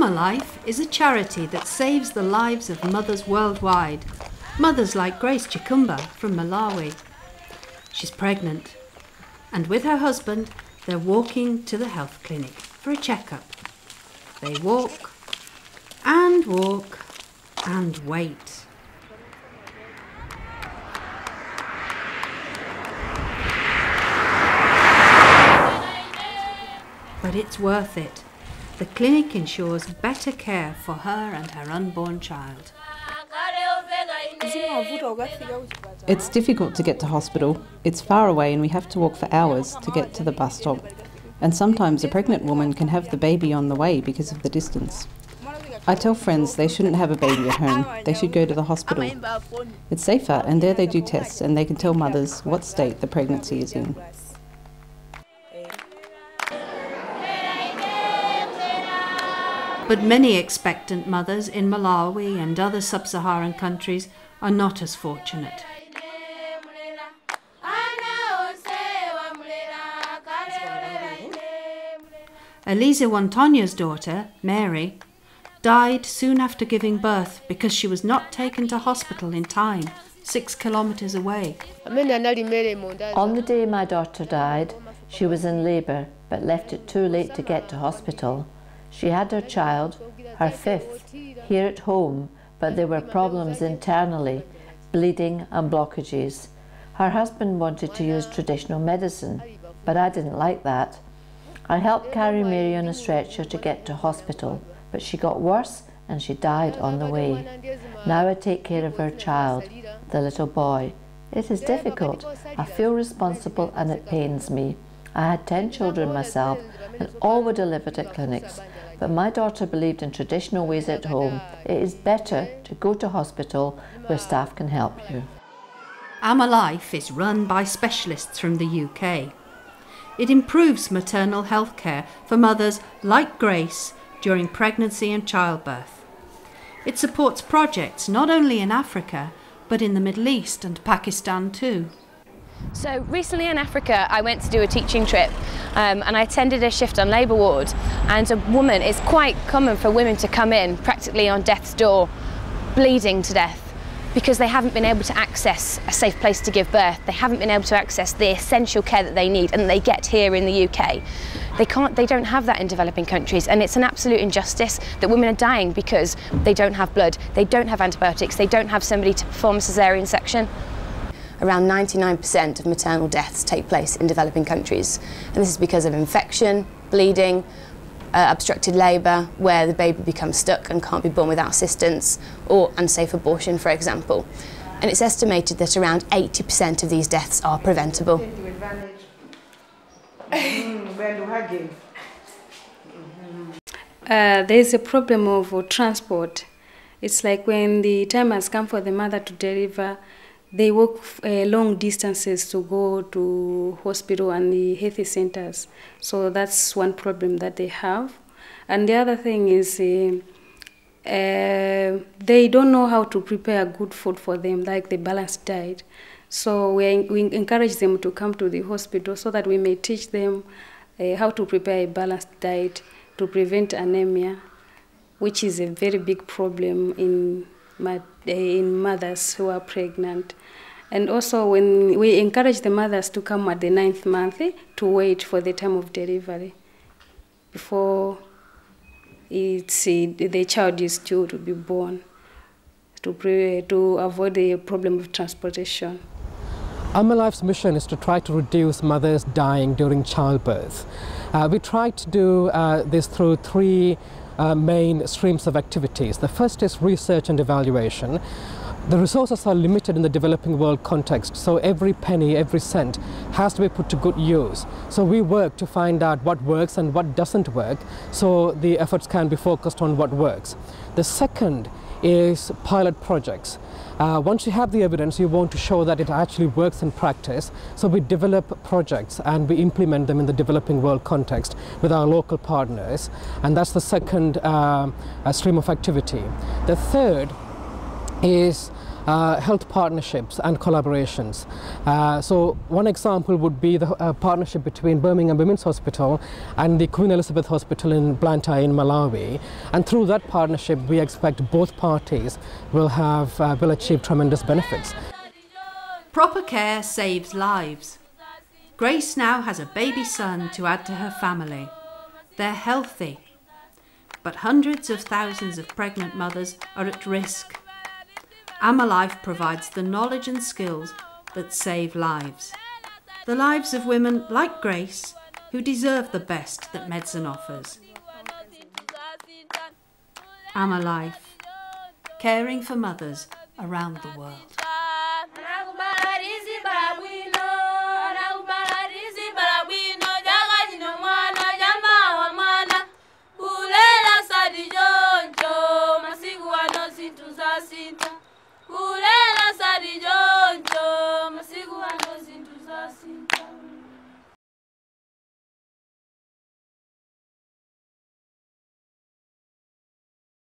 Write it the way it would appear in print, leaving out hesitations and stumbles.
Ammalife is a charity that saves the lives of mothers worldwide. Mothers like Grace Chikumba from Malawi. She's pregnant, and with her husband, they're walking to the health clinic for a checkup. They walk and walk and wait. But it's worth it. The clinic ensures better care for her and her unborn child. It's difficult to get to hospital. It's far away and we have to walk for hours to get to the bus stop. And sometimes a pregnant woman can have the baby on the way because of the distance. I tell friends they shouldn't have a baby at home. They should go to the hospital. It's safer, and there they do tests and they can tell mothers what state the pregnancy is in. But many expectant mothers in Malawi and other sub-Saharan countries are not as fortunate. Elisa Wantonya's daughter, Mary, died soon after giving birth because she was not taken to hospital in time, 6 kilometres away. On the day my daughter died, she was in labour but left it too late to get to hospital. She had her child, her 5th, here at home, but there were problems internally, bleeding and blockages. Her husband wanted to use traditional medicine, but I didn't like that. I helped carry Mary on a stretcher to get to hospital, but she got worse and she died on the way. Now I take care of her child, the little boy. It is difficult. I feel responsible and it pains me. I had 10 children myself and all were delivered at clinics. But my daughter believed in traditional ways at home. It is better to go to hospital where staff can help you. Ammalife is run by specialists from the UK. It improves maternal health care for mothers like Grace during pregnancy and childbirth. It supports projects not only in Africa, but in the Middle East and Pakistan too. So recently in Africa I went to do a teaching trip and I attended a shift on labour ward, and a woman, it's quite common for women to come in practically on death's door bleeding to death because they haven't been able to access a safe place to give birth. They haven't been able to access the essential care that they need and they get here in the UK. They don't have that in developing countries, and it's an absolute injustice that women are dying because they don't have blood, they don't have antibiotics, they don't have somebody to perform a caesarean section. Around 99% of maternal deaths take place in developing countries, and this is because of infection, bleeding, obstructed labour, where the baby becomes stuck and can't be born without assistance, or unsafe abortion, for example. And it's estimated that around 80% of these deaths are preventable. There's a problem of transport. It's like when the time has come for the mother to deliver, they walk long distances to go to hospital and the health centers. So that's one problem that they have. And the other thing is they don't know how to prepare good food for them, like the balanced diet. So we encourage them to come to the hospital so that we may teach them how to prepare a balanced diet to prevent anemia, which is a very big problem in mothers who are pregnant. And also when we encourage the mothers to come at the 9th month to wait for the time of delivery before the child is due to be born, to avoid the problem of transportation. Ammalife's mission is to try to reduce mothers dying during childbirth. We try to do this through 3 main streams of activities. The first is research and evaluation. The resources are limited in the developing world context, so every penny, every cent has to be put to good use. So we work to find out what works and what doesn't work, so the efforts can be focused on what works. The second is pilot projects. Once you have the evidence, you want to show that it actually works in practice, so we develop projects and we implement them in the developing world context with our local partners, and that's the second stream of activity. The third is health partnerships and collaborations. So one example would be the partnership between Birmingham Women's Hospital and the Queen Elizabeth Hospital in Blantyre in Malawi. And through that partnership, we expect both parties will achieve tremendous benefits. Proper care saves lives. Grace now has a baby son to add to her family. They're healthy, but hundreds of thousands of pregnant mothers are at risk. Ammalife provides the knowledge and skills that save lives. The lives of women like Grace, who deserve the best that medicine offers. Ammalife, caring for mothers around the world. Kulela sadijo